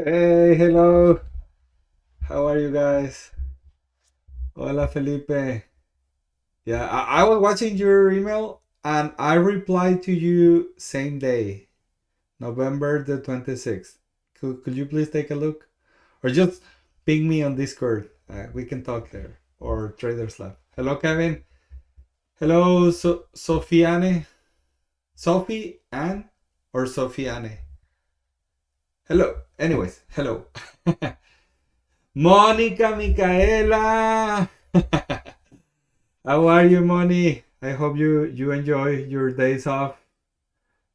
Hey, hello. How are you guys? Hola, Felipe. Yeah, I was watching your email and I replied to you same day, November the 26th. Could you please take a look? Or just ping me on Discord. We can talk there. Or Traders Lab. Hello, Kevin. Hello, Sofiane. Sophie Anne or Sofiane? Hello. Anyways, hello. Monica Micaela. How are you, Moni? I hope you enjoy your days off.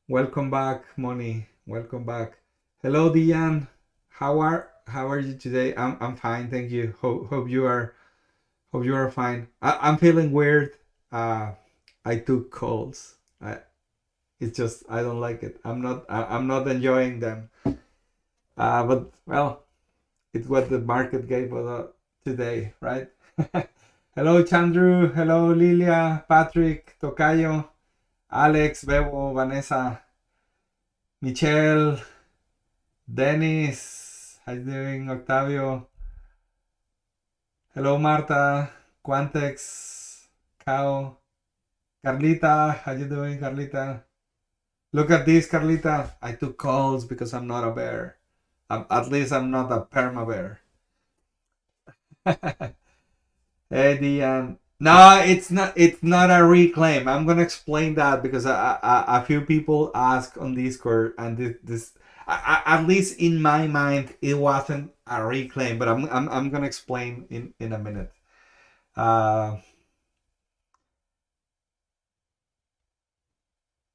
Welcome back, Moni. Welcome back. Hello, Diane. How are you today? I'm fine, thank you. Hope you are fine. I'm feeling weird. Uh, I took colds. It's just I don't like it. I'm not enjoying them. But well, it's what the market gave us today, right? Hello, Chandru. Hello, Lilia, Patrick, Tocayo, Alex, Bebo, Vanessa, Michelle, Dennis. How you doing, Octavio? Hello, Marta, Quantex, Kao, Carlita. How you doing, Carlita? Look at this, Carlita. I took calls because I'm not a bear. At least I'm not a perma bear. Hey, Diane. No, it's not. It's not a reclaim. I'm gonna explain that because a few people ask on Discord, and at least in my mind, it wasn't a reclaim. But I'm gonna explain in a minute. Uh,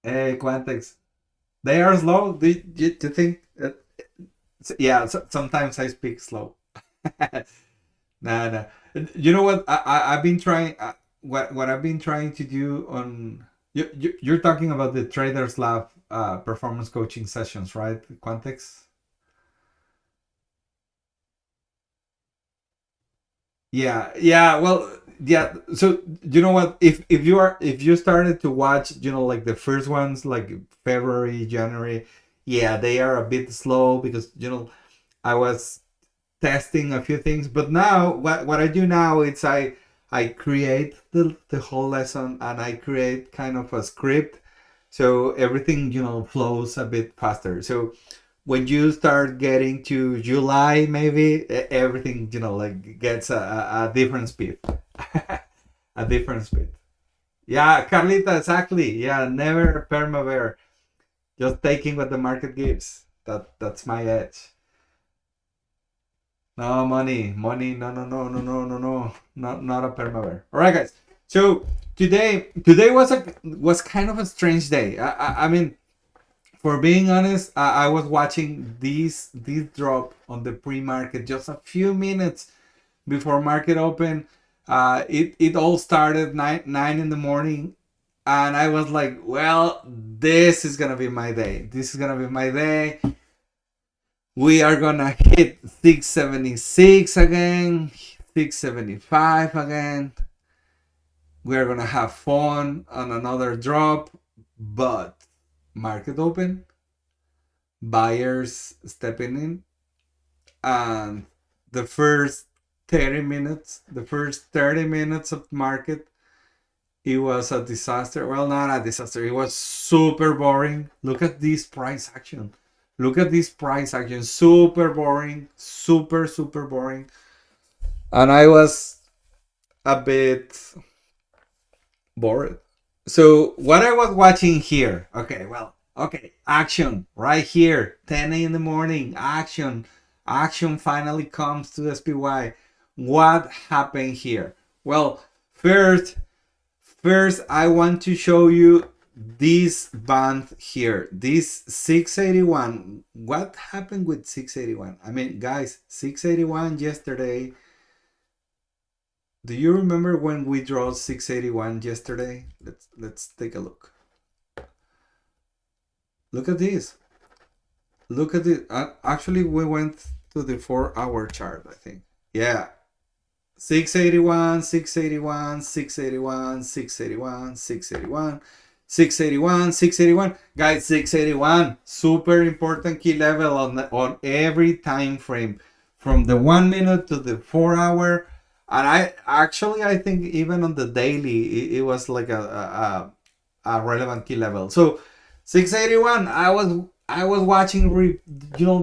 hey, Quantex, they are slow. Do you think? Yeah, sometimes I speak slow. Nah, nah. You know what? I've been trying. What I've been trying to do on you're talking about the Traders Lab performance coaching sessions, right? Quantex. Yeah, yeah. Well, yeah. So you know what? If you started to watch, like the first ones, like February, January, yeah, they are a bit slow because I was testing a few things. But now, what I do now is I create the whole lesson and I create kind of a script, so everything flows a bit faster. So when you start getting to July, maybe everything like gets a different speed, a different speed. Yeah, Carlita, exactly. Yeah, never permavere. Just taking what the market gives. That's my edge. No money. No, no, no, no, no, no, no. Not a permavere. All right, guys. So today was kind of a strange day. I mean, for being honest, I was watching this drop on the pre-market just a few minutes before market open. It all started nine in the morning, and I was like, well, this is gonna be my day. This is gonna be my day. We are gonna hit 676 again, 675 again. We're gonna have fun on another drop, but market open, buyers stepping in, and the first 30 minutes, the first 30 minutes of market, it was a disaster. Well, not a disaster, it was super boring. Look at this price action. Look at this price action. Super boring. Super boring. And I was a bit bored. So what I was watching here, okay, action right here, 10 in the morning, action finally comes to SPY. What happened here? Well, first I want to show you this band here, this 681. What happened with 681? I mean, guys, 681 yesterday. Do you remember when we draw 681 yesterday? Let's take a look. Look at this. Look at it. Actually, we went to the 4-hour chart, I think. Yeah. 681, 681, 681, 681, 681, 681, 681, guys. 681, super important key level on every time frame, from the 1 minute to the 4 hour. And I think even on the daily, it was like a relevant key level. So 681, I was watching,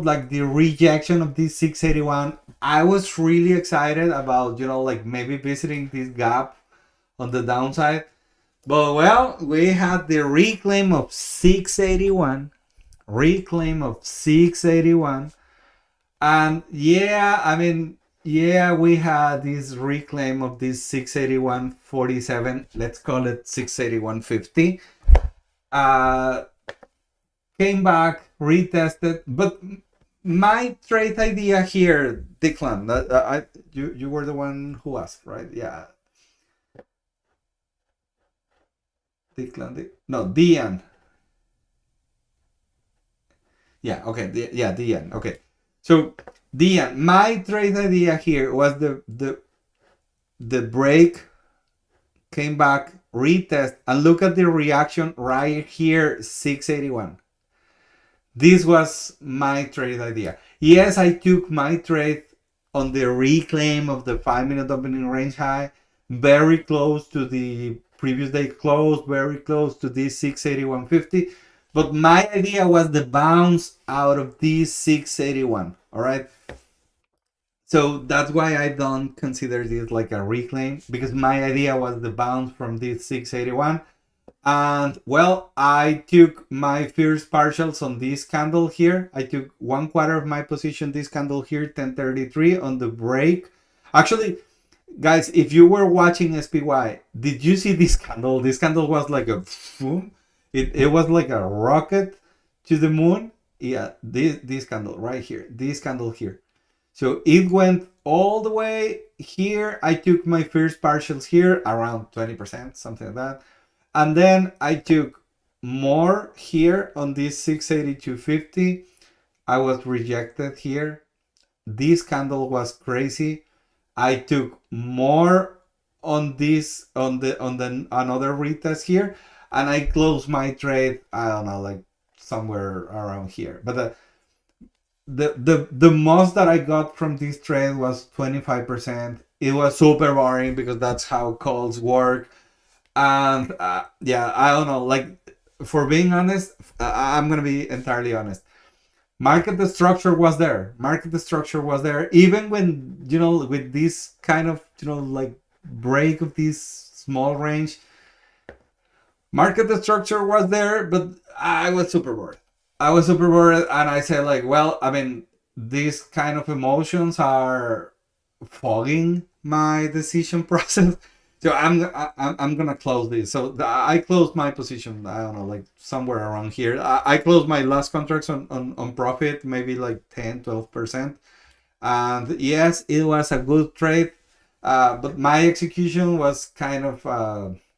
like the rejection of this 681. I was really excited about, like maybe visiting this gap on the downside. But well, we had the reclaim of 681, reclaim of 681. And yeah, I mean, yeah, we had this reclaim of this 681.47. Let's call it 681.50. Uh, Came back, retested, but my trade idea here, Declan, you were the one who asked, right? Yeah, Declan, no, Dian. Yeah, okay, yeah, Dian. Okay, so Dian, my trade idea here was the break, came back, retest, and look at the reaction right here, 681. This was my trade idea. Yes, I took my trade on the reclaim of the 5 minute opening range high, very close to the previous day close, very close to this 681.50. But my idea was the bounce out of this 681. All right. So that's why I don't consider this like a reclaim, because my idea was the bounce from this 681. And well, I took my first partials on this candle here. I took 1/4 of my position, this candle here, 1033 on the break. Actually, guys, if you were watching SPY, did you see this candle? This candle was like a boom. It was like a rocket to the moon. Yeah, this candle right here, this candle here. So it went all the way here. I took my first partials here around 20%, something like that. And then I took more here on this 682.50. I was rejected here. This candle was crazy. I took more on this, on the another retest here, and I closed my trade, I don't know, like somewhere around here. But the most that I got from this trade was 25%. It was super boring because that's how calls work. And yeah, I don't know, like, for being honest, I'm gonna be entirely honest. Market structure was there. Market structure was there. Even when, with this kind of, like break of this small range, market structure was there, but I was super bored. I was super bored, and I said, like, well, I mean, these kind of emotions are fogging my decision process. So I'm gonna close this. So I closed my position. I don't know, like somewhere around here. I closed my last contracts on profit, maybe like 10-12%. And yes, it was a good trade, but my execution was kind of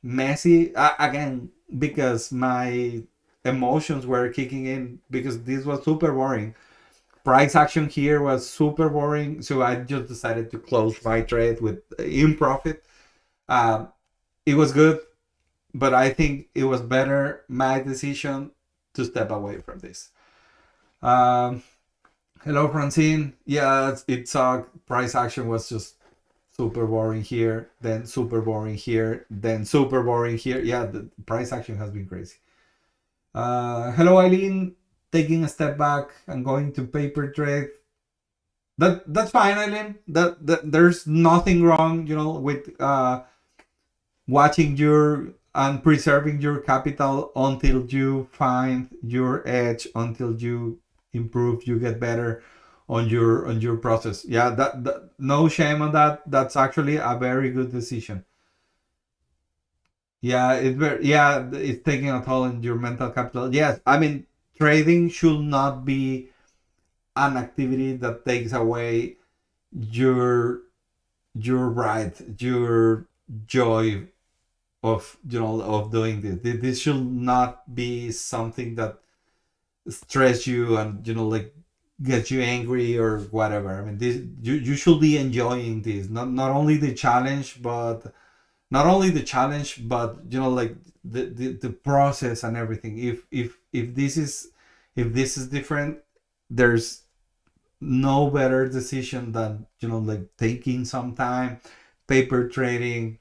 messy, again, because my emotions were kicking in, because this was super boring. Price action here was super boring, so I just decided to close my trade with in profit. Um, it was good, but I think it was better my decision to step away from this. Um, Hello, Francine. Yeah, it sucked. Price action was just super boring here, then super boring here, then super boring here. Yeah, the price action has been crazy. Hello, Eileen. Taking a step back and going to paper trade. That's fine, Eileen. That there's nothing wrong, with watching your and preserving your capital until you find your edge, until you improve, you get better on your process. Yeah, that no shame on that. That's actually a very good decision. Yeah, it's taking a toll on your mental capital. Yes, I mean, trading should not be an activity that takes away your right, your joy of of doing this. This should not be something that stress you and like get you angry or whatever. I mean, this you should be enjoying this, not only the challenge, but not only the challenge, but like the process and everything. If this is different, there's no better decision than like taking some time, paper trading,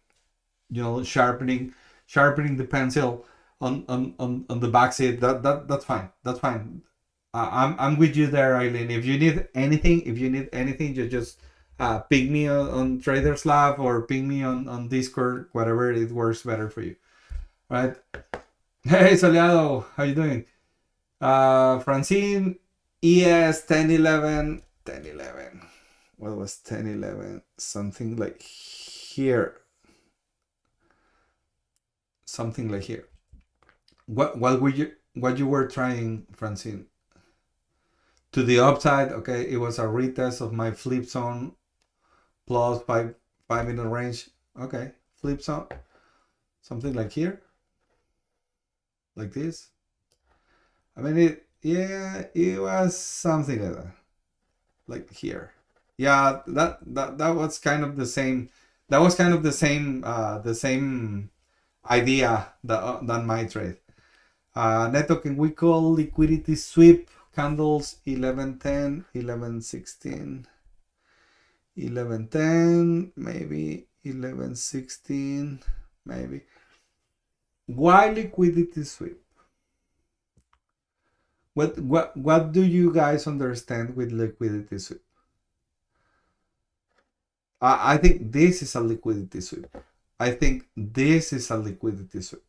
sharpening the pencil on the back seat. That's fine. That's fine. I'm with you there, Eileen. If you need anything, you just ping me on Traders Lab or ping me on Discord, whatever it works better for you. Right? Hey, Soleado, how you doing? Francine, ES 1011. What was 1011? Something like here. Something like here. What you were trying, Francine? To the upside, okay, it was a retest of my flip zone plus 5 minute range. Okay, flip zone, something like here, like this. I mean it was something like that, like here. Yeah, that was kind of the same. That was kind of the same idea than my trade. Neto, can we call liquidity sweep candles 1110, 1116, 1110, maybe 1116, maybe. Why liquidity sweep? What do you guys understand with liquidity sweep? I think this is a liquidity sweep. I think this is a liquidity sweep.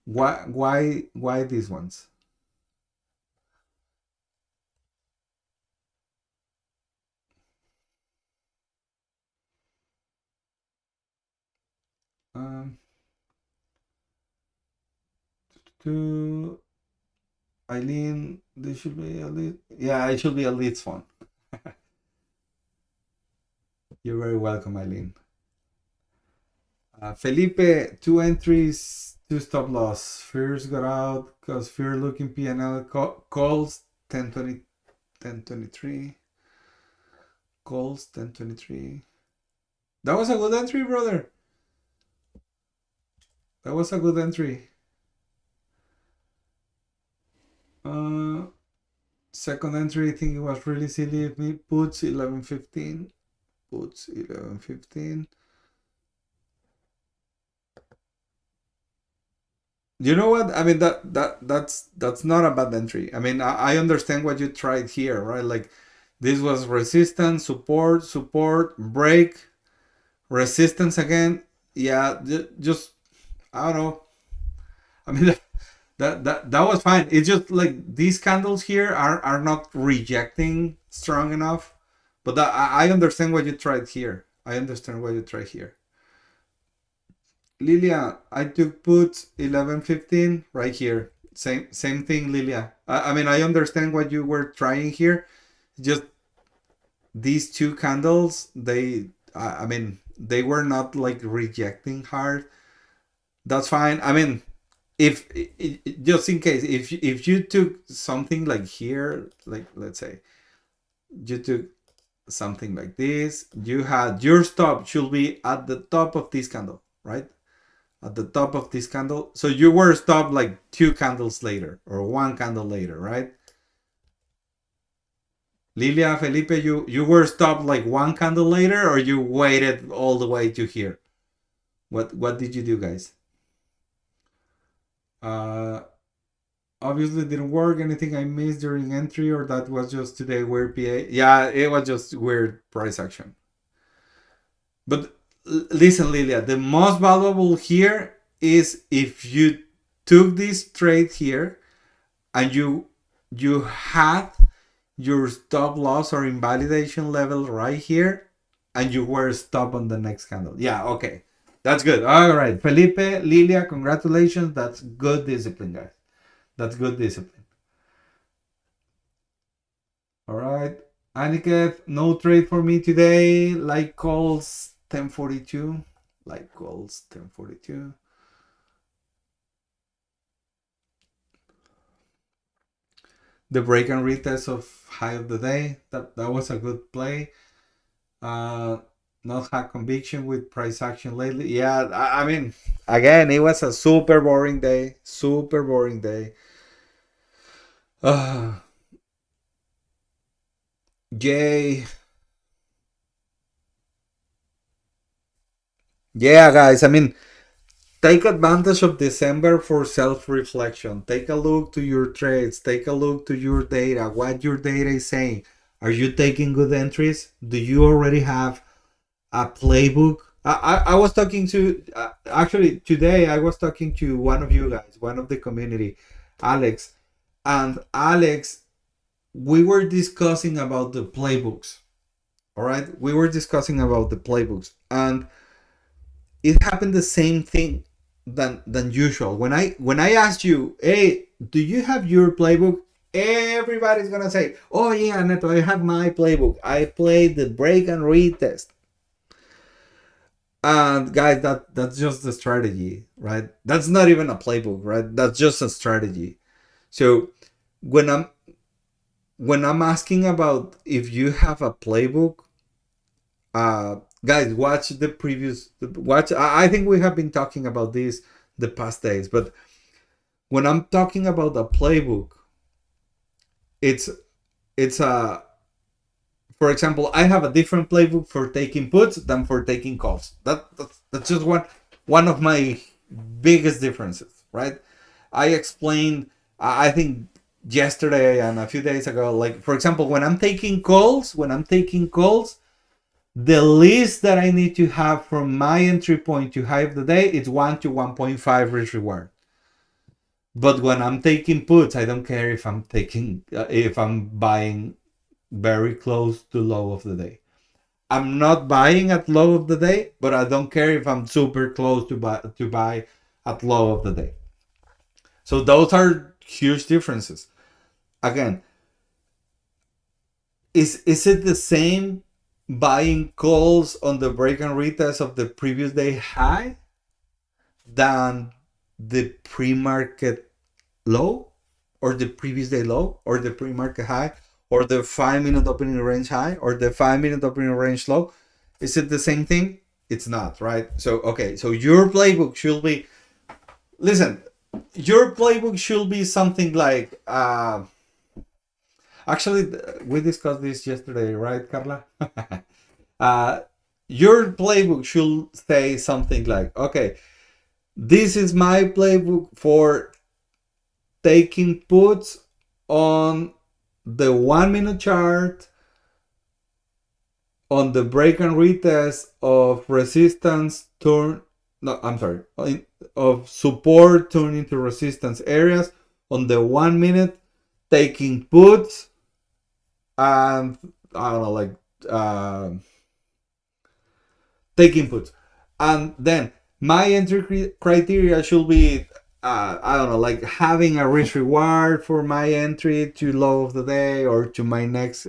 Why these ones? Um, to Eileen, this should be a lead. Yeah, it should be a leads one. You're very welcome, Eileen. Felipe, 2 entries, 2 stop loss. Fears got out because fear looking PNL calls 1020, 1023. Calls 1023. That was a good entry, brother. That was a good entry. Second entry, I think it was really silly of me. Puts 1115. Puts 1115. You know what? I mean that's not a bad entry. I mean I understand what you tried here, right? Like this was resistance, support, break, resistance again. Yeah, just I don't know. I mean that was fine. It's just like these candles here are not rejecting strong enough. But I understand what you tried here. I understand what you tried here. Lilia, I took puts 1115 right here. Same thing, Lilia. I mean, I understand what you were trying here. Just these two candles, I mean, they were not like rejecting hard. That's fine. I mean, if just in case, if you took something like here, like let's say you took something like this, you had your stop should be at the top of this candle, right? At the top of this candle. So you were stopped like 2 candles later or 1 candle later, right? Lilia, Felipe, you were stopped like 1 candle later, or you waited all the way to here? What did you do, guys? Uh, Obviously didn't work. Anything I missed during entry, or that was just today weird PA? Yeah, it was just weird price action. But listen, Lilia, the most valuable here is if you took this trade here and you had your stop loss or invalidation level right here and you were stopped on the next candle. Yeah, okay. That's good. All right. Felipe, Lilia, congratulations. That's good discipline, guys. That's good discipline. All right. Aniket, no trade for me today. Like calls 1042. Like calls 1042. The break and retest of high of the day. That was a good play. not had conviction with price action lately. Yeah, I mean, again, it was a super boring day. Super boring day. Uh, Jay. Yeah, guys. I mean, take advantage of December for self-reflection. Take a look to your trades. Take a look to your data. What your data is saying. Are you taking good entries? Do you already have a playbook? I was talking to actually today. I was talking to one of you guys, one of the community, Alex, and Alex. We were discussing about the playbooks. All right, we were discussing about the playbooks, and it happened the same thing than usual. When I asked you, hey, do you have your playbook? Everybody's gonna say, oh yeah, Neto, I have my playbook. I played the break and retest. And guys, that's just the strategy, right? That's not even a playbook, right? That's just a strategy. So when I'm asking about if you have a playbook, guys, watch the previous watch. I think we have been talking about this the past days, but when I'm talking about a playbook, it's a for example, I have a different playbook for taking puts than for taking calls. That's just one of my biggest differences, right? I explained, I think yesterday and a few days ago, like for example, when I'm taking calls, the least that I need to have from my entry point to high of the day is 1 to 1.5 risk reward. But when I'm taking puts, I don't care if I'm buying very close to low of the day. I'm not buying at low of the day, but I don't care if I'm super close to buy at low of the day. So those are huge differences. Again, is it the same buying calls on the break and retest of the previous day high than the pre-market low, or the previous day low, or the pre-market high, or the 5-minute opening range high, or the 5-minute opening range low? Is it the same thing? It's not, right? So okay, so your playbook should be, listen, your playbook should be something like actually we discussed this yesterday, right, Carla? uh your playbook should say something like, okay, this is my playbook for taking puts on the 1-minute chart, on the break and retest of resistance turn, no, I'm sorry, of support turn into resistance areas on the 1 minute, taking puts, and I don't know, like taking puts. And then my entry criteria should be, I don't know, like having a risk reward for my entry to low of the day or to my next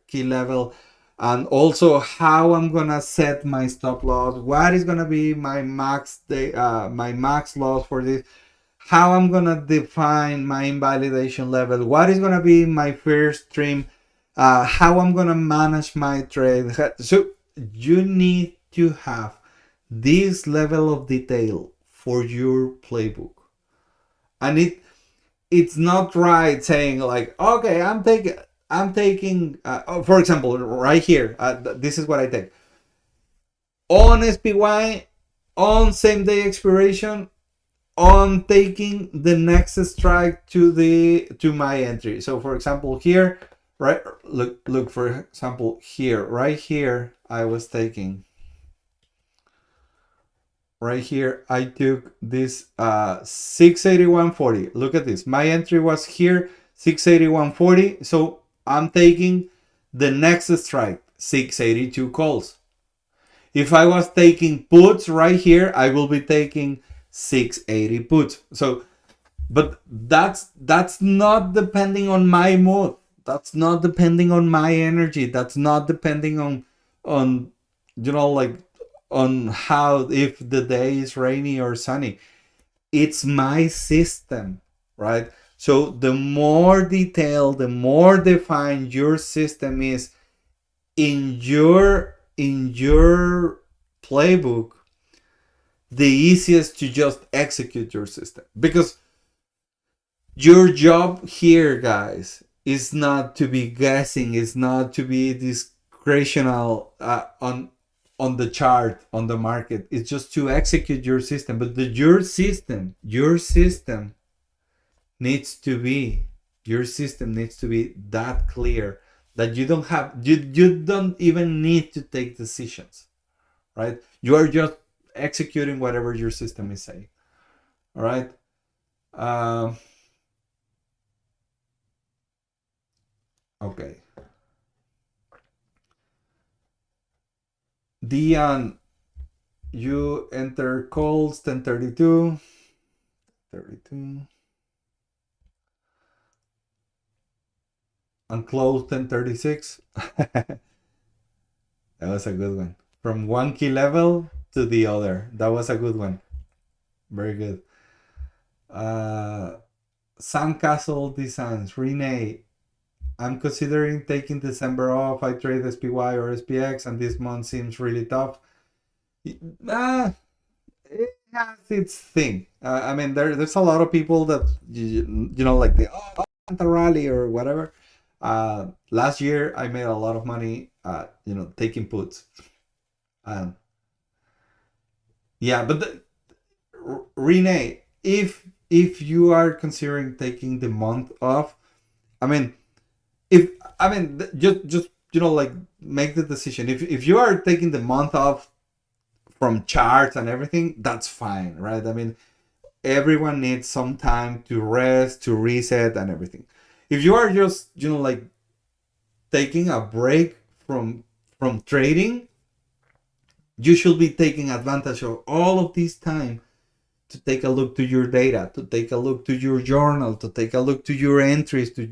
key level, and also how I'm gonna set my stop loss, what is gonna be my max day, my max loss for this, how I'm gonna define my invalidation level, what is gonna be my first stream, how I'm gonna manage my trade. So you need to have this level of detail for your playbook. And it's not right saying like, okay, I'm taking for example, right here, this is what I take on SPY, on same day expiration, on taking the next strike to my entry. So for example here, right, look for example here, right here, I was taking right here, I took this 681.40. Look at this, my entry was here, 681.40. So I'm taking the next strike, 682 calls. If I was taking puts right here, I will be taking 680 puts. So but that's not depending on my mood, that's not depending on my energy, that's not depending on like on how, if the day is rainy or sunny. It's my system, right? So the more detailed, the more defined your system is in in your playbook the easiest to just execute your system, because your job here, guys, is not to be guessing, is not to be discretional on the chart, on the market. It's just to execute your system. But your system needs to be your system needs to be that clear that you don't even need to take decisions, right? You are just executing whatever your system is saying. All right. um okay. Dion, you enter calls 10:32. 32 and close 10:36. That was a good one. From one key level to the other. That was a good one. Very good. Sandcastle Designs. Renee, I'm considering taking December off. I trade SPY or SPX, and this month seems really tough. It has its thing. I mean, there's a lot of people that you know, like the Santa rally or whatever. Last year I made a lot of money, taking puts. Yeah, but Renee, if you are considering taking the month off, I mean, if I mean just like, make the decision. If you are taking the month off from charts and everything, that's fine, right? I mean, everyone needs some time to rest, to reset, and everything. If you are just like taking a break from trading, you should be taking advantage of all of this time to take a look to your data, to take a look to your journal, to take a look to your entries, to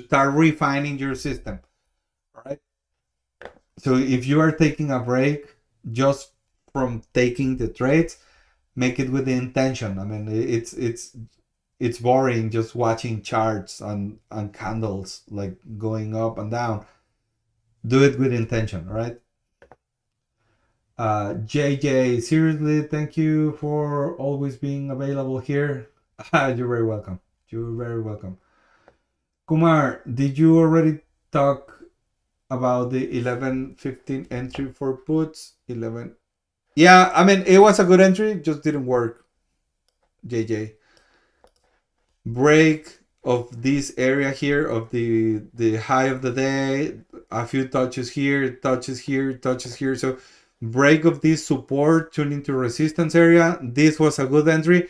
start refining your system. All right. So if you are taking a break just from taking the trades, make it with the intention. I mean, it's boring just watching charts and candles like going up and down. Do it with intention, right? JJ, seriously, thank you for always being available here. You're very welcome. You're very welcome. Kumar, did you already talk about the 11:15 entry for puts? 11. Yeah, I mean, it was a good entry, just didn't work. JJ, break of this area here of the high of the day, a few touches here, touches here, touches here. So break of this support turn into resistance area. This was a good entry,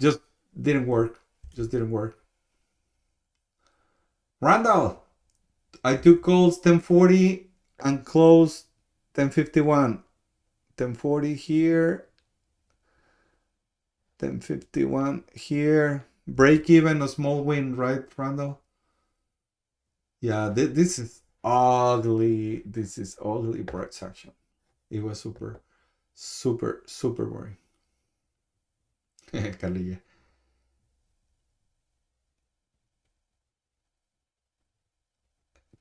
just didn't work. Just didn't work. Randall, I took calls 10:40 and closed 10:51. 10:40 here, 10:51 here. Break even, a small win, right, Randall? Yeah, this is ugly. This is ugly price action. It was super, super, super boring. Carlilla.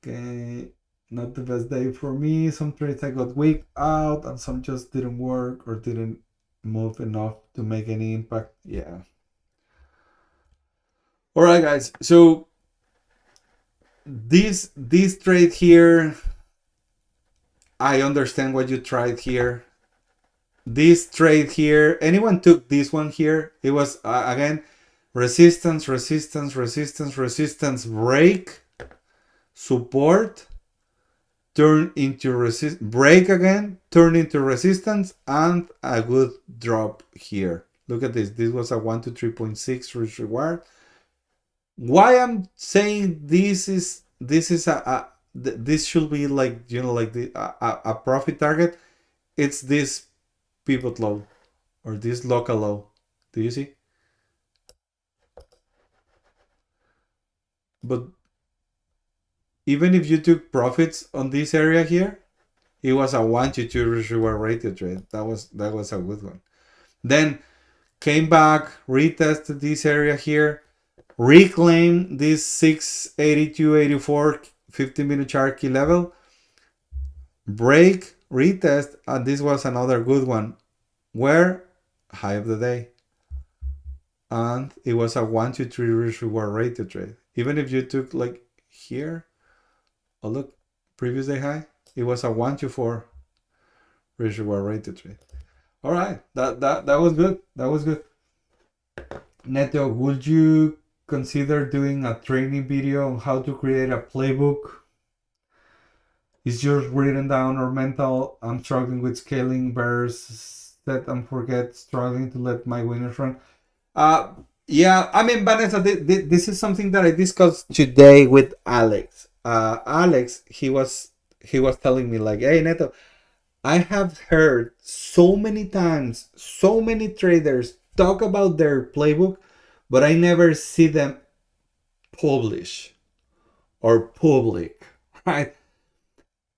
Okay, not the best day for me. Some trades I got weak out, and some just didn't work or didn't move enough to make any impact. Yeah. All right, guys. So this trade here, I understand what you tried here. This trade here, anyone took this one here? It was again resistance, resistance, resistance, resistance, break, support, turn into resist, break again, turn into resistance, and a good drop here. Look at this. This was a 1 to 3.6 risk reward. Why I'm saying this is this should be like, like a profit target. It's this pivot low or this local low. Do you see? But even if you took profits on this area here, it was a 1 to 2 risk reward ratio trade. That was a good one. Then came back, retested this area here, reclaim this 682.84 15-minute chart key level, Break, retest, and this was another good one. Where high of the day, and it was a 1 to 3 risk reward rate to trade. Even if you took like here, oh look, previous day high, it was a 1 to 4 risk reward rate to trade. All right, that was good. That was good. Neto, would you consider doing a training video on how to create a playbook? Is yours written down or mental? I'm struggling with scaling bears, set and forget, struggling to let my winners run. Uh, yeah, I mean, Vanessa, this is something that I discussed today with Alex. Alex, he was telling me like, hey, Neto, I have heard so many times, so many traders talk about their playbook, but I never see them publish or public, right?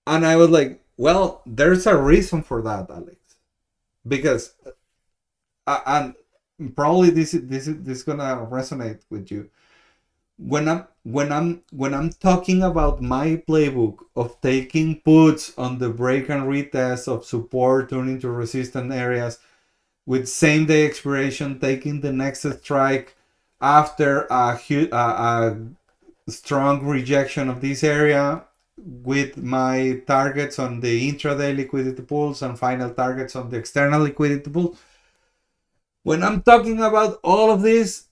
And I was like, well, there's a reason for that, Alex, because and probably this is gonna resonate with you. When I'm talking about my playbook of taking puts on the break and retest of support turning to resistant areas with same day expiration, taking the next strike after a strong rejection of this area, with my targets on the intraday liquidity pools and final targets on the external liquidity pool. When I'm talking about all of this,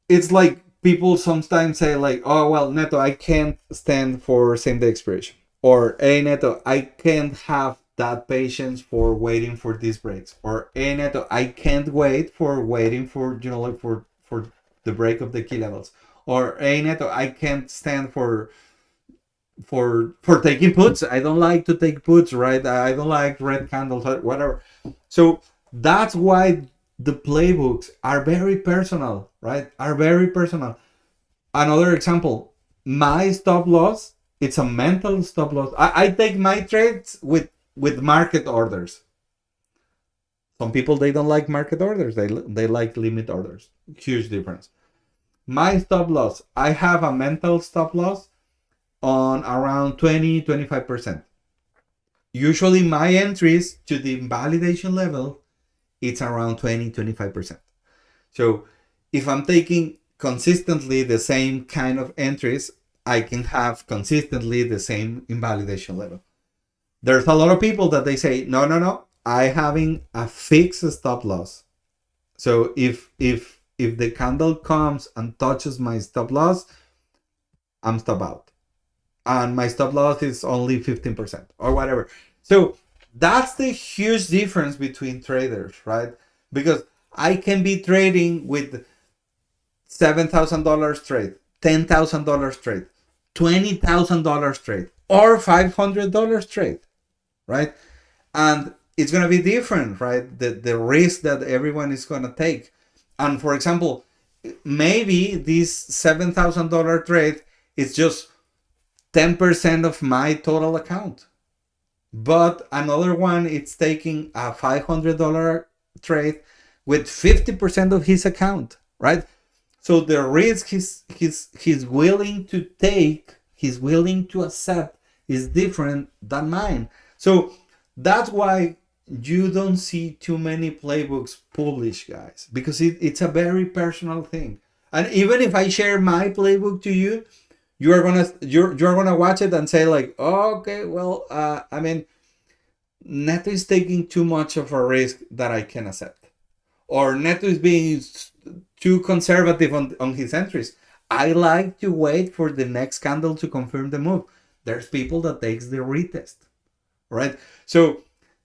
it's like people sometimes say like, oh well, Neto, I can't stand for same day expiration, or hey Neto, I can't have that patience for waiting for these breaks, or hey Neto, I can't wait for waiting for like for the break of the key levels, or hey Neto, I can't stand for taking puts. I don't like to take puts, right? I don't like red candles, whatever. So that's why the playbooks are very personal, right? Are very personal. Another example, my stop loss, it's a mental stop loss. I take my trades with market orders. Some people, they don't like market orders. They like limit orders. Huge difference. My stop loss, I have a mental stop loss on around 20-25%. Usually my entries to the invalidation level, it's around 20-25%. So if I'm taking consistently the same kind of entries, I can have consistently the same invalidation level. There's a lot of people that they say, no, I having a fixed stop loss. So if the candle comes and touches my stop loss, I'm stop out. And my stop loss is only 15% or whatever. So that's the huge difference between traders, right? Because I can be trading with $7,000 trade, $10,000 trade, $20,000 trade, or $500 trade, right? And it's going to be different, right? The risk that everyone is going to take. And for example, maybe this $7,000 trade is just 10% of my total account. But another one, it's taking a $500 trade with 50% of his account, right? So the risk he's willing to take, he's willing to accept, is different than mine. So that's why you don't see too many playbooks published, guys, because it's a very personal thing. And even if I share my playbook to you, you're gonna watch it and say like, oh, okay, well, I mean, Neto is taking too much of a risk that I can accept, or Neto is being too conservative on his entries. I like to wait for the next candle to confirm the move. There's people that takes the retest, right? So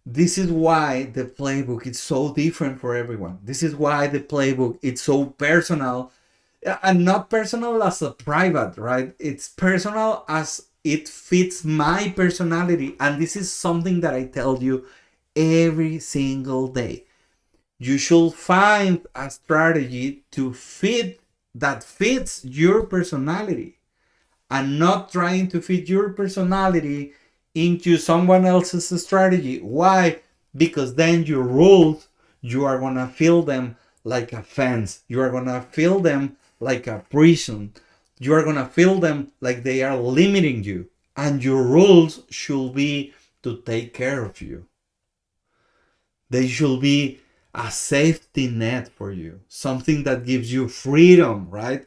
this is why the playbook is so different for everyone. This is why the playbook is so personal, and not personal as a private, right? It's personal as it fits my personality. And this is something that I tell you every single day. You should find a strategy that fits your personality, and not trying to fit your personality into someone else's strategy. Why? Because then your rules, you are gonna feel them like a fence. You are gonna feel them like a prison. You are gonna feel them like they are limiting you. And your rules should be to take care of you. They should be a safety net for you, something that gives you freedom, right?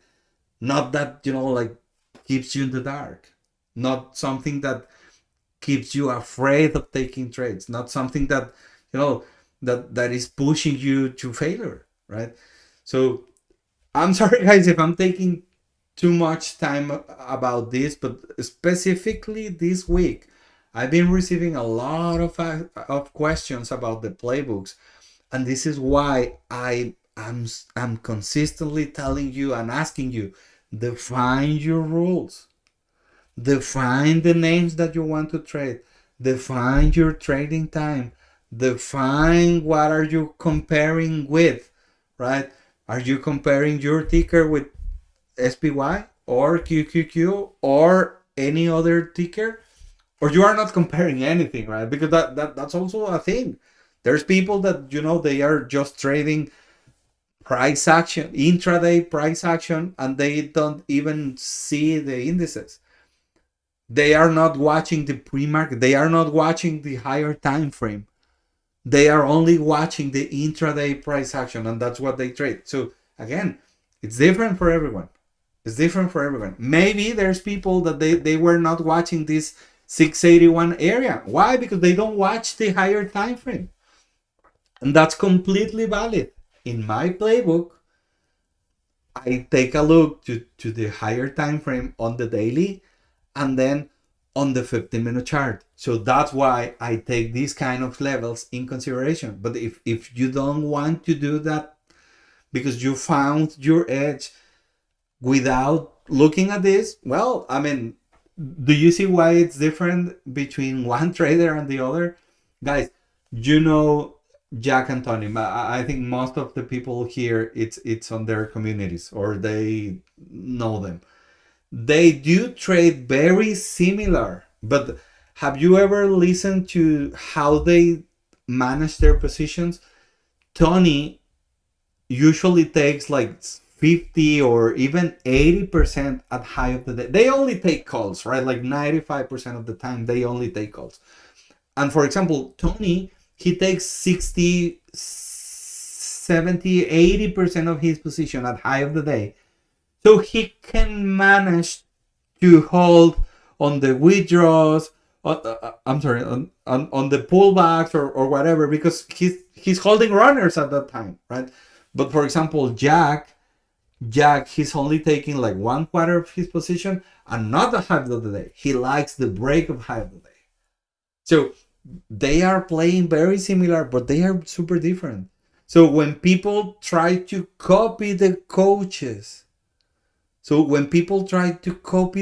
Not that, like keeps you in the dark, not something that keeps you afraid of taking trades, not something that, that is pushing you to failure, right? So I'm sorry, guys, if I'm taking too much time about this, but specifically this week, I've been receiving a lot of questions about the playbooks, and this is why I'm consistently telling you and asking you, define your rules, define the names that you want to trade, define your trading time, define what are you comparing with, right? Are you comparing your ticker with SPY or QQQ or any other ticker? Or you are not comparing anything, right? Because that's also a thing. There's people that, they are just trading price action, intraday price action, and they don't even see the indices. They are not watching the pre-market. They are not watching the higher time frame. They are only watching the intraday price action, and that's what they trade. So again, it's different for everyone. It's different for everyone. Maybe there's people that they were not watching this 681 area. Why? Because they don't watch the higher time frame. And that's completely valid. In my playbook, I take a look to the higher time frame on the daily and then on the 15-minute chart. So that's why I take these kind of levels in consideration. But if you don't want to do that because you found your edge without looking at this, well, I mean, do you see why it's different between one trader and the other? Guys, you know Jack and Tony. I think most of the people here, it's on their communities or they know them. They do trade very similar, but have you ever listened to how they manage their positions? Tony usually takes like 50 or even 80% at high of the day. They only take calls, right? Like 95% of the time, they only take calls. And for example, Tony, he takes 60, 70, 80% of his position at high of the day. So he can manage to hold on the withdraws, I'm sorry, on the pullbacks or whatever, because he's holding runners at that time, right? But for example, Jack, he's only taking like 1/4 of his position and not the half of the day. He likes the break of half of the day. So they are playing very similar, but they are super different. So when people try to copy the coaches,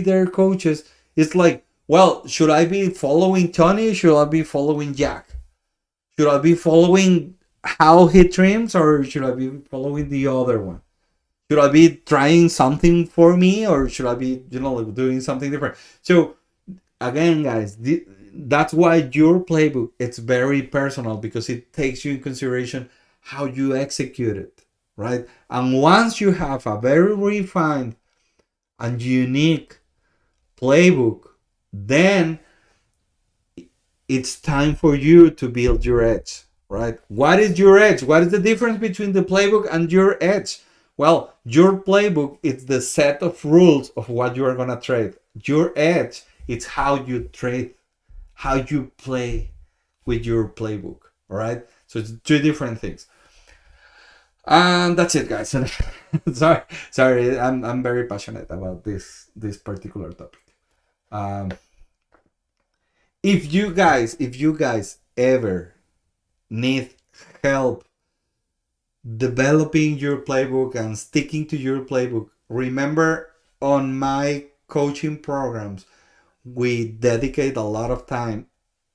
their coaches, it's like, well, should I be following Tony? Should I be following Jack? Should I be following how he trims or should I be following the other one? Should I be trying something for me or should I be, doing something different? So again, guys, that's why your playbook, it's very personal because it takes you in consideration how you execute it, right? And once you have a very refined and unique playbook, then it's time for you to build your edge, right? What is your edge? What is the difference between the playbook and your edge? Well, your playbook is the set of rules of what you are going to trade. Your edge, it's how you trade, how you play with your playbook, all right? So it's two different things. And that's it, guys. sorry, I'm very passionate about this particular topic. Um, if you guys ever need help developing your playbook and sticking to your playbook, remember on my coaching programs, we dedicate a lot of time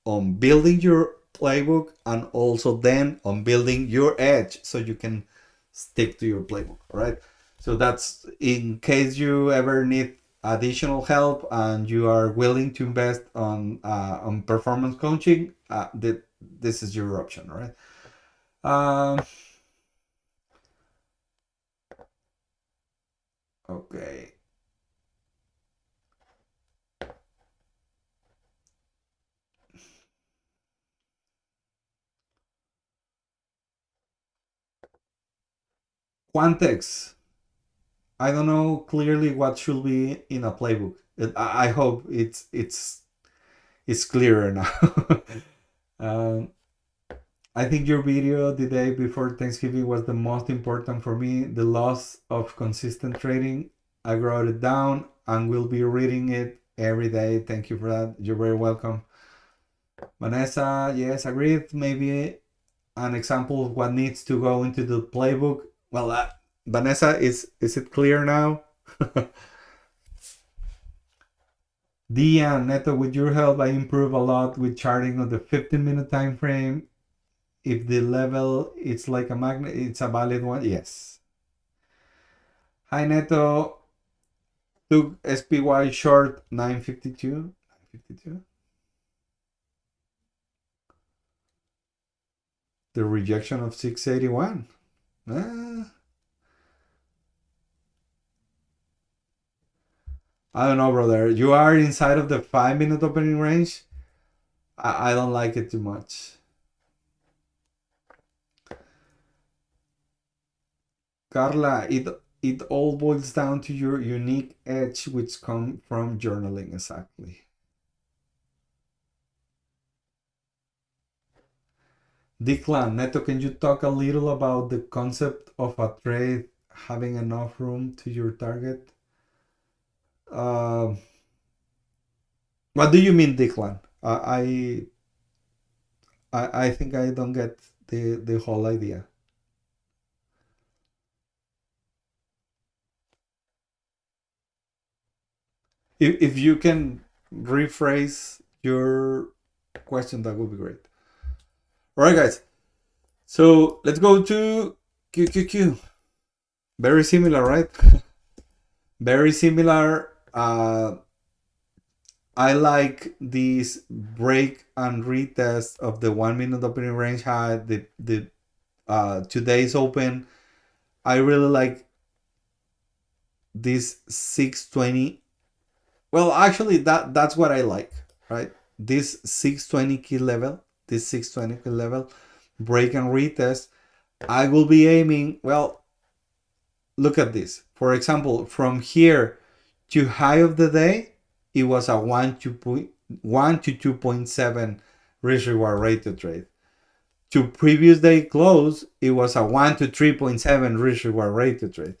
on building your playbook and also then on building your edge so you can stick to your playbook, right? So that's in case you ever need additional help and you are willing to invest on performance coaching, this is your option, right? Okay. Quantex. I don't know clearly what should be in a playbook. I hope it's clearer now. um, I think your video the day before Thanksgiving was the most important for me. The loss of consistent trading. I wrote it down and will be reading it every day. Thank you for that. You're very welcome. Vanessa, yes, agreed. Maybe an example of what needs to go into the playbook. Well, Vanessa, is it clear now? Dian, Neto, with your help, I improve a lot with charting on the 15-minute time frame. If the level it's like a magnet, it's a valid one. Yes. Hi, Neto. Took SPY short 952. 952. The rejection of 681. I don't know, brother. You are inside of the 5-minute opening range. I don't like it too much. Carla, it all boils down to your unique edge, which come from journaling. Exactly. Declan, Neto, can you talk a little about the concept of a trade having enough room to your target? Uh, what do you mean, Declan? I think I don't get the whole idea. If you can rephrase your question, that would be great. All right, guys. So let's go to QQQ. Very similar, right? Very similar. I like this break and retest of the 1-minute opening range high. The today's open. I really like this 620. Well, actually, that's what I like, right? This 620 key level, this 620 key level, break and retest. I will be aiming. Well, look at this. For example, from here to high of the day, it was a 1 to 2.7 risk reward rate to trade. To previous day close, it was a 1 to 3.7 risk reward rate to trade.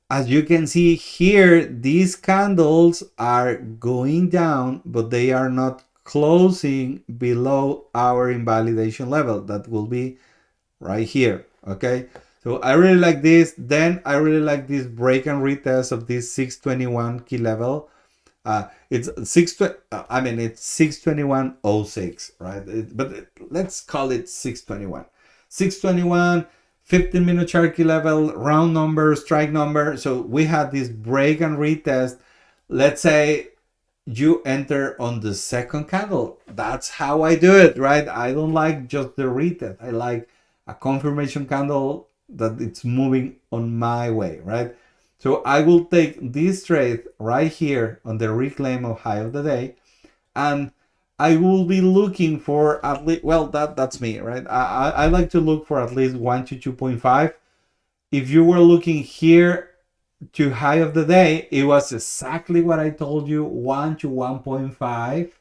As you can see here, these candles are going down, but they are not closing below our invalidation level. That will be right here. Okay, so I really like this. Then I really like this break and retest of this 621 key level. It's 620. I mean, it's 621.06, right? But let's call it 621. 621. 15-minute chart key level, round number, strike number. So we had this break and retest. Let's say you enter on the second candle. That's how I do it, right? I don't like just the retest. I like a confirmation candle that it's moving on my way, right? So I will take this trade right here on the reclaim of high of the day, and I will be looking for at least, well, that's me, right? I like to look for at least 1 to 2.5. If you were looking here to high of the day, it was exactly what I told you, 1 to 1.5.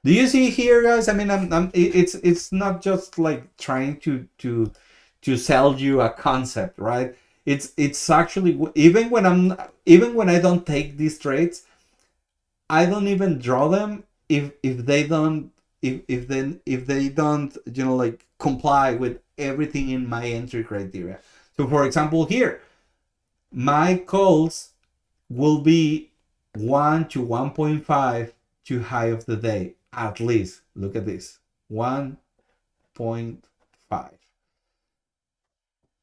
Do you see here, guys? I mean, it's not just like trying to sell you a concept, right? It's actually, even when I don't take these trades, I don't even draw them if they don't if they don't like comply with everything in my entry criteria. So for example, here my calls will be 1 to 1.5 to high of the day at least. Look at this, 1.5.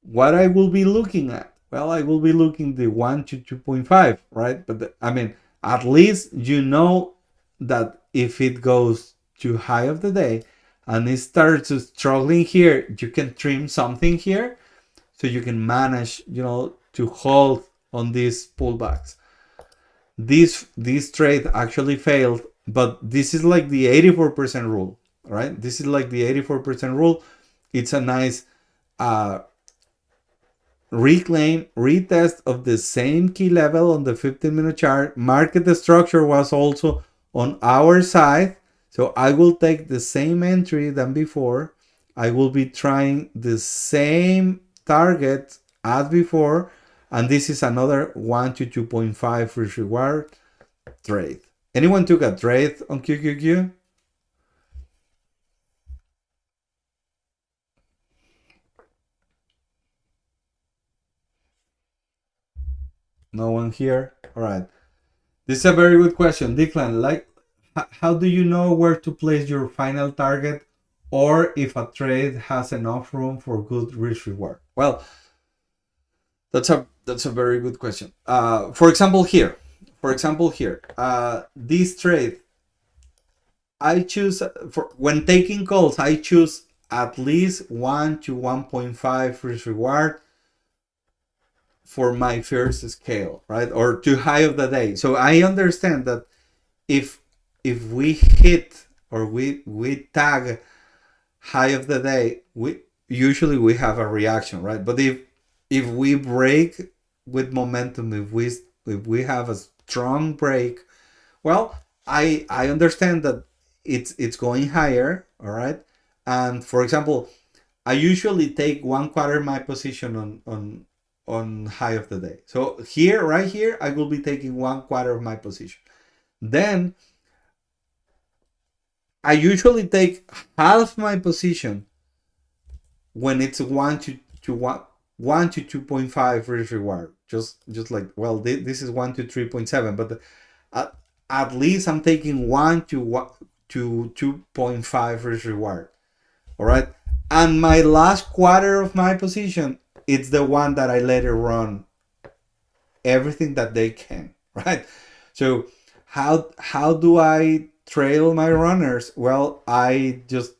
What I will be looking at, well, I will be looking the 1 to 2.5, right? But I mean, at least that if it goes to high of the day and it starts struggling here, you can trim something here so you can manage, to hold on these pullbacks. This trade actually failed, but this is like the 84% rule, right? This is like the 84% rule. It's a nice reclaim, retest of the same key level on the 15-minute chart. Market structure was also on our side. So I will take the same entry than before. I will be trying the same target as before. And this is another 1 to 2.5 risk reward trade. Anyone took a trade on QQQ? No one here? All right. This is a very good question, Declan. Like, how do you know where to place your final target, or if a trade has enough room for good risk reward? Well, that's a very good question. For example, here, this trade, I choose for when taking calls. I choose at least 1 to 1.5 risk reward for my first scale, right? Or to high of the day. So I understand that if we hit or we tag high of the day, we have a reaction, right? But if we break with momentum, if we have a strong break, well, I understand that it's going higher, all right. And for example, I usually take 1/4 my position on high of the day. So here, right here, I will be taking 1/4 of my position. Then I usually take half my position when it's 1 to 2.5 risk reward. Just like, well, this is 1 to 3.7, but at least I'm taking 1 to 2.5 risk reward. All right. And my last quarter of my position, it's the one that I let it run everything that they can, right? So how do I trail my runners? Well, I just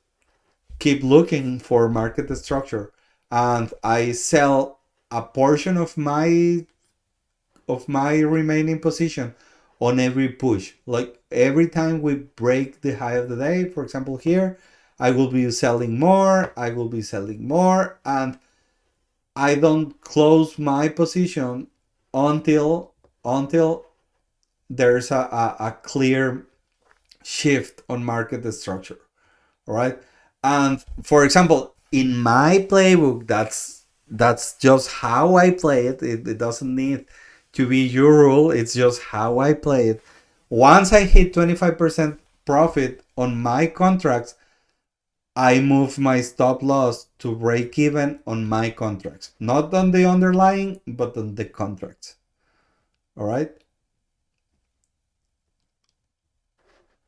keep looking for market structure, and I sell a portion of my remaining position on every push. Like every time we break the high of the day, for example, here, I will be selling more, and I don't close my position until there's a clear shift on market structure. All right. And for example, in my playbook, that's just how I play it. It doesn't need to be your rule. It's just how I play it. Once I hit 25% profit on my contracts, I move my stop loss to break even on my contracts, not on the underlying, but on the contracts. All right.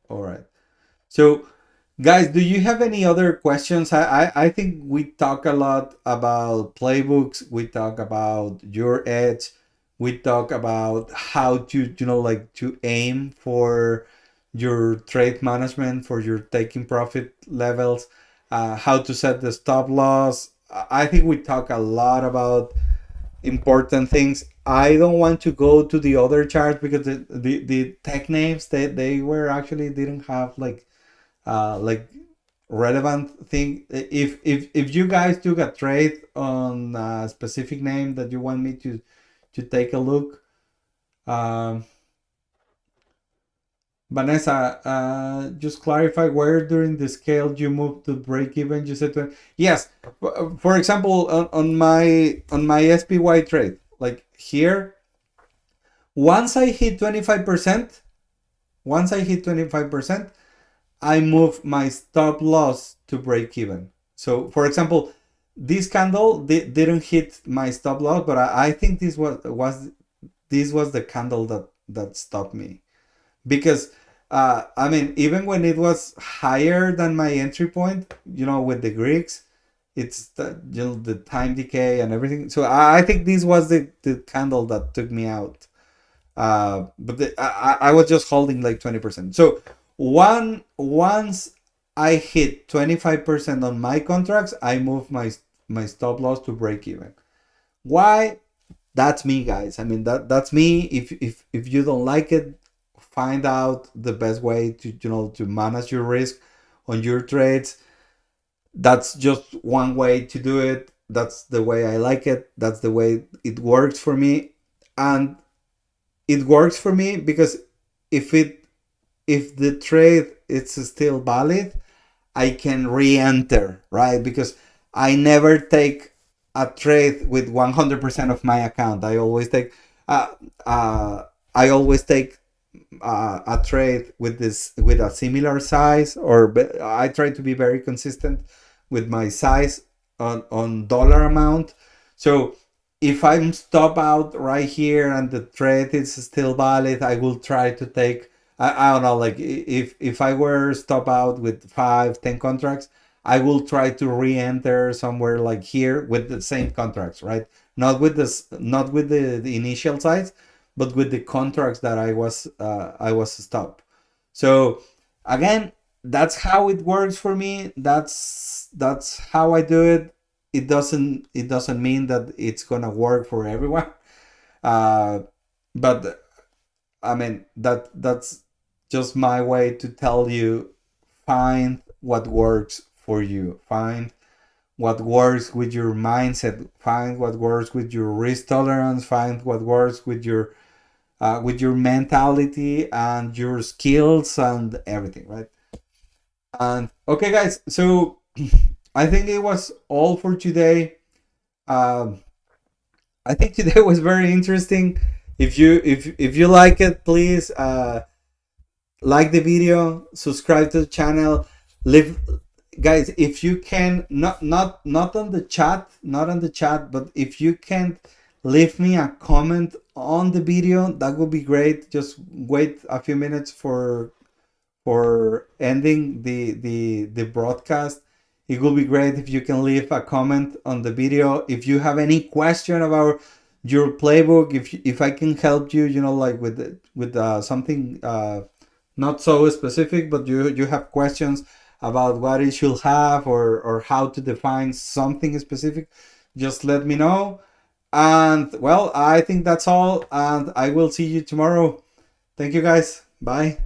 All right. So, guys, do you have any other questions? I think we talk a lot about playbooks. We talk about your edge. We talk about how to, like to aim for your trade management, for your taking profit levels, how to set the stop loss. I think we talk a lot about important things. I don't want to go to the other charts because the tech names they were actually didn't have like relevant thing. If you guys took a trade on a specific name that you want me to take a look, um, Vanessa, just clarify where during the scale you moved to break even. You said yes. For example, on my SPY trade, like here, once I hit 25%, once I hit 25%, I move my stop loss to break even. So, for example, this candle didn't hit my stop loss, but I think this was the candle that stopped me, because I mean, even when it was higher than my entry point, with the Greeks, it's the time decay and everything. So I think this was the candle that took me out. But I was just holding like 20%. So once I hit 25% on my contracts, I move my stop loss to break even. Why? That's me, guys. I mean, that's me. If you don't like it, find out the best way to manage your risk on your trades. That's just one way to do it. That's the way I like it. That's the way it works for me. And it works for me because if it if the trade is still valid, I can re-enter, right? Because I never take a trade with 100% of my account. Uh, uh, I always take a trade with a similar size, or I try to be very consistent with my size on dollar amount. So if I'm stop out right here and the trade is still valid, I will try to take, I don't know, like if I were stop out with 5, 10 contracts, I will try to re-enter somewhere like here with the same contracts, right? Not with the initial size, but with the contracts that I was stopped. So again, that's how it works for me. That's how I do it. It doesn't mean that it's gonna work for everyone. Uh, but I mean that's just my way to tell you, find what works for you. Find what works with your mindset. Find what works with your risk tolerance. Find what works with your mentality and your skills and everything, right? And okay, guys, so I think it was all for today. Um, I think today was very interesting. If you like it, please like the video, subscribe to the channel, leave, guys. If you can, not on the chat, not on the chat, but if you can leave me a comment on the video, that would be great. Just wait a few minutes for ending the broadcast. It will be great if you can leave a comment on the video. If you have any question about your playbook, if I can help you, like with something not so specific, but you have questions about what it should have, or how to define something specific, just let me know. And well, I think that's all, and I will see you tomorrow. Thank you, guys. Bye.